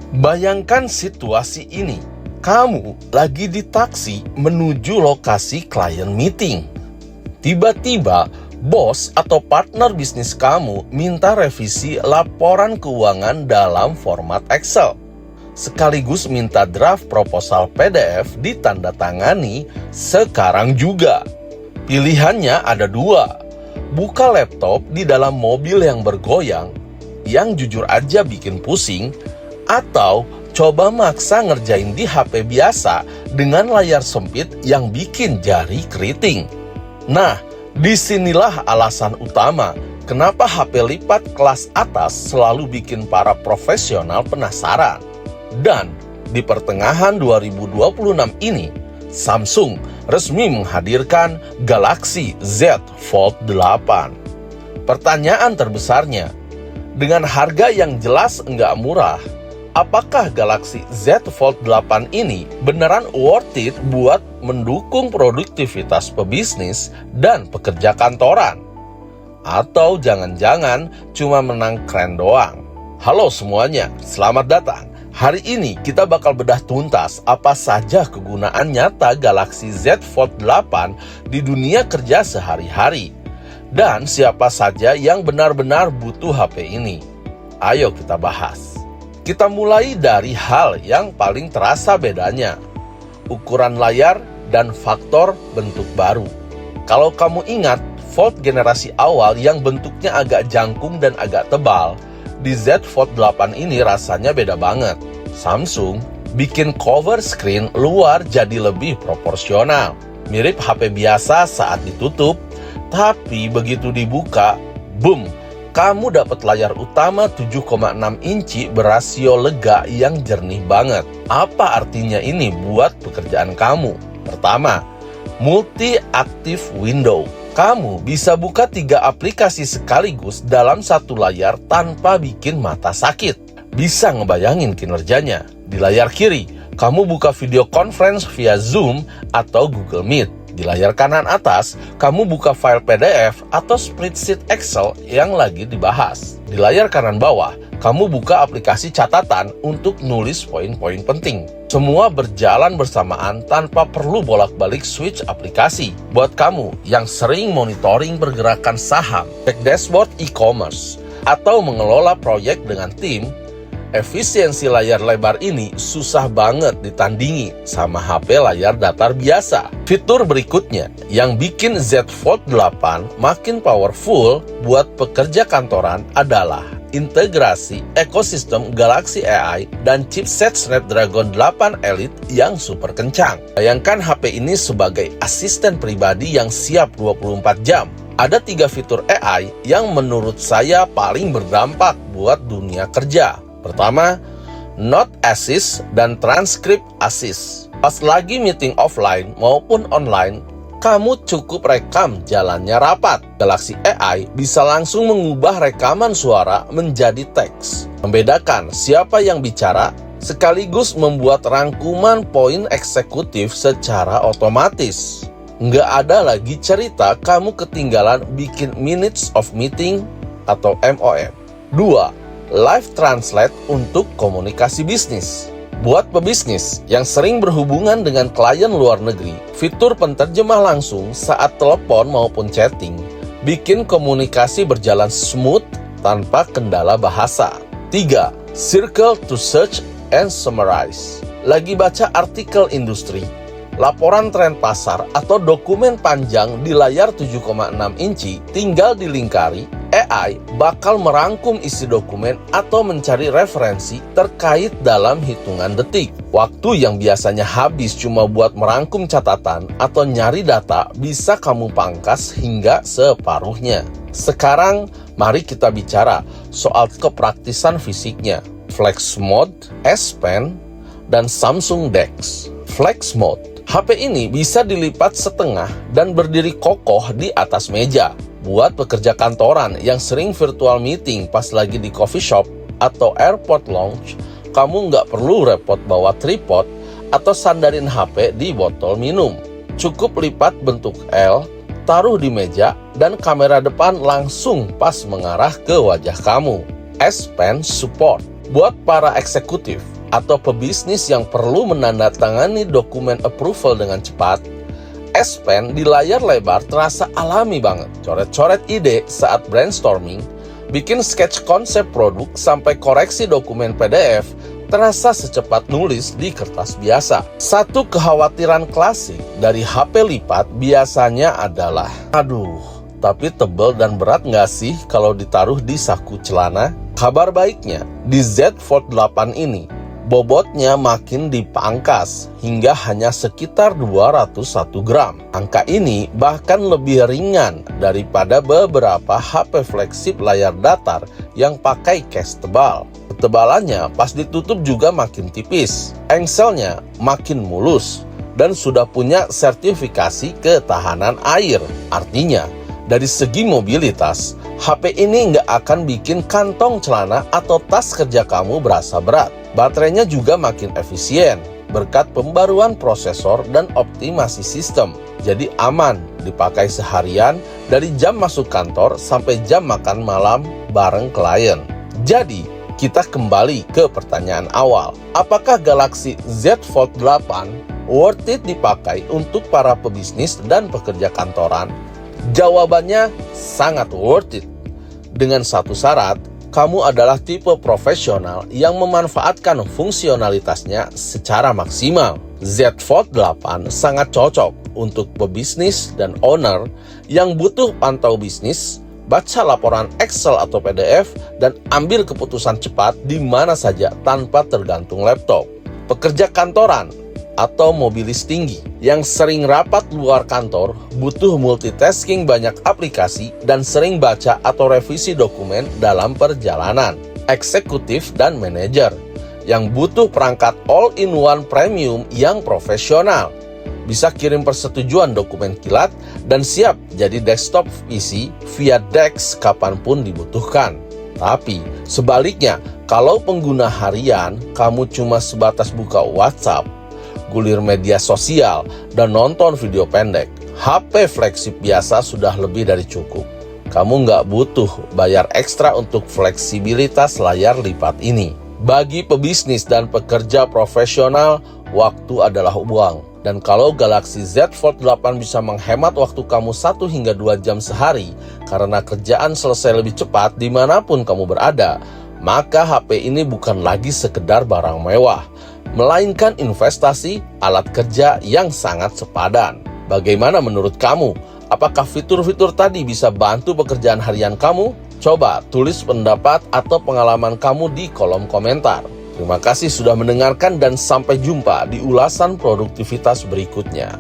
Bayangkan situasi ini. Kamu lagi di taksi menuju lokasi klien meeting. Tiba-tiba, bos atau partner bisnis kamu minta revisi laporan keuangan dalam format Excel. Sekaligus minta draft proposal PDF ditandatangani sekarang juga. Pilihannya ada dua. Buka laptop di dalam mobil yang bergoyang, yang jujur aja bikin pusing, atau coba maksa ngerjain di HP biasa dengan layar sempit yang bikin jari keriting. Nah, disinilah alasan utama kenapa HP lipat kelas atas selalu bikin para profesional penasaran. Dan di pertengahan 2026 ini, Samsung resmi menghadirkan Galaxy Z Fold 8. Pertanyaan terbesarnya, dengan harga yang jelas nggak murah, apakah Galaxy Z Fold 8 ini beneran worth it buat mendukung produktivitas pebisnis dan pekerja kantoran? Atau jangan-jangan cuma menang keren doang? Halo semuanya, selamat datang. Hari ini kita bakal bedah tuntas apa saja kegunaan nyata Galaxy Z Fold 8 di dunia kerja sehari-hari. Dan siapa saja yang benar-benar butuh HP ini. Ayo kita bahas. Kita mulai dari hal yang paling terasa bedanya, ukuran layar dan faktor bentuk baru. Kalau kamu ingat Fold generasi awal yang bentuknya agak jangkung dan agak tebal, di Z Fold 8 ini rasanya beda banget. Samsung bikin cover screen luar jadi lebih proporsional, mirip HP biasa saat ditutup, tapi begitu dibuka, boom! Kamu dapat layar utama 7,6 inci berasio lega yang jernih banget. Apa artinya ini buat pekerjaan kamu? Pertama, multi-active window. Kamu bisa buka 3 aplikasi sekaligus dalam satu layar tanpa bikin mata sakit. Bisa ngebayangin kinerjanya. Di layar kiri, kamu buka video conference via Zoom atau Google Meet. Di layar kanan atas, kamu buka file PDF atau spreadsheet Excel yang lagi dibahas. Di layar kanan bawah, kamu buka aplikasi catatan untuk nulis poin-poin penting. Semua berjalan bersamaan tanpa perlu bolak-balik switch aplikasi. Buat kamu yang sering monitoring pergerakan saham, cek dashboard e-commerce, atau mengelola proyek dengan tim, efisiensi layar lebar ini susah banget ditandingi sama HP layar datar biasa. Fitur berikutnya yang bikin Z Fold 8 makin powerful buat pekerja kantoran adalah integrasi ekosistem Galaxy AI dan chipset Snapdragon 8 Elite yang super kencang. Bayangkan HP ini sebagai asisten pribadi yang siap 24 jam. Ada 3 fitur AI yang menurut saya paling berdampak buat dunia kerja. Pertama, Note Assist dan Transcript Assist. Pas lagi meeting offline maupun online, kamu cukup rekam jalannya rapat. Galaxy AI bisa langsung mengubah rekaman suara menjadi teks, membedakan siapa yang bicara, sekaligus membuat rangkuman poin eksekutif secara otomatis. Nggak ada lagi cerita kamu ketinggalan bikin minutes of meeting atau MOM. 2. Live Translate untuk komunikasi bisnis. Buat pebisnis yang sering berhubungan dengan klien luar negeri, fitur penterjemah langsung saat telepon maupun chatting bikin komunikasi berjalan smooth tanpa kendala bahasa. 3. Circle to search and summarize. Lagi baca artikel industri, laporan tren pasar, atau dokumen panjang di layar 7,6 inci, tinggal dilingkari, AI bakal merangkum isi dokumen atau mencari referensi terkait dalam hitungan detik. Waktu yang biasanya habis cuma buat merangkum catatan atau nyari data bisa kamu pangkas hingga separuhnya. Sekarang, mari kita bicara soal kepraktisan fisiknya. Flex Mode, S Pen, dan Samsung DeX. Flex Mode, HP ini bisa dilipat setengah dan berdiri kokoh di atas meja. Buat pekerja kantoran yang sering virtual meeting pas lagi di coffee shop atau airport lounge, kamu nggak perlu repot bawa tripod atau sandarin HP di botol minum. Cukup lipat bentuk L, taruh di meja, dan kamera depan langsung pas mengarah ke wajah kamu. S Pen Support. Buat para eksekutif atau pebisnis yang perlu menandatangani dokumen approval dengan cepat, S Pen di layar lebar terasa alami banget. Coret-coret ide saat brainstorming, bikin sketch konsep produk sampai koreksi dokumen PDF terasa secepat nulis di kertas biasa. Satu kekhawatiran klasik dari HP lipat biasanya adalah, aduh, tapi tebel dan berat nggak sih kalau ditaruh di saku celana? Kabar baiknya, di Z Fold 8 ini, bobotnya makin dipangkas hingga hanya sekitar 201 gram. Angka ini bahkan lebih ringan daripada beberapa HP flagship layar datar yang pakai case tebal. Ketebalannya pas ditutup juga makin tipis, engselnya makin mulus, dan sudah punya sertifikasi ketahanan air. Artinya, dari segi mobilitas, HP ini nggak akan bikin kantong celana atau tas kerja kamu berasa berat. Baterainya juga makin efisien berkat pembaruan prosesor dan optimasi sistem. Jadi aman dipakai seharian dari jam masuk kantor sampai jam makan malam bareng klien. Jadi, kita kembali ke pertanyaan awal. Apakah Galaxy Z Fold 8 worth it dipakai untuk para pebisnis dan pekerja kantoran? Jawabannya sangat worth it. Dengan satu syarat, kamu adalah tipe profesional yang memanfaatkan fungsionalitasnya secara maksimal. Z Fold 8 sangat cocok untuk pebisnis dan owner yang butuh pantau bisnis, baca laporan Excel atau PDF, dan ambil keputusan cepat di mana saja tanpa tergantung laptop. Pekerja kantoran atau mobilis tinggi yang sering rapat luar kantor, butuh multitasking banyak aplikasi, dan sering baca atau revisi dokumen dalam perjalanan. Eksekutif dan manajer yang butuh perangkat all-in-one premium yang profesional, bisa kirim persetujuan dokumen kilat dan siap jadi desktop PC via DeX kapanpun dibutuhkan. Tapi sebaliknya, kalau pengguna harian, kamu cuma sebatas buka WhatsApp, gulir media sosial, dan nonton video pendek, HP flagship biasa sudah lebih dari cukup. Kamu nggak butuh bayar ekstra untuk fleksibilitas layar lipat ini. Bagi pebisnis dan pekerja profesional, waktu adalah uang. Dan kalau Galaxy Z Fold 8 bisa menghemat waktu kamu 1 hingga 2 jam sehari karena kerjaan selesai lebih cepat dimanapun kamu berada, maka HP ini bukan lagi sekedar barang mewah, melainkan investasi alat kerja yang sangat sepadan. Bagaimana menurut kamu? Apakah fitur-fitur tadi bisa bantu pekerjaan harian kamu? Coba tulis pendapat atau pengalaman kamu di kolom komentar. Terima kasih sudah mendengarkan dan sampai jumpa di ulasan produktivitas berikutnya.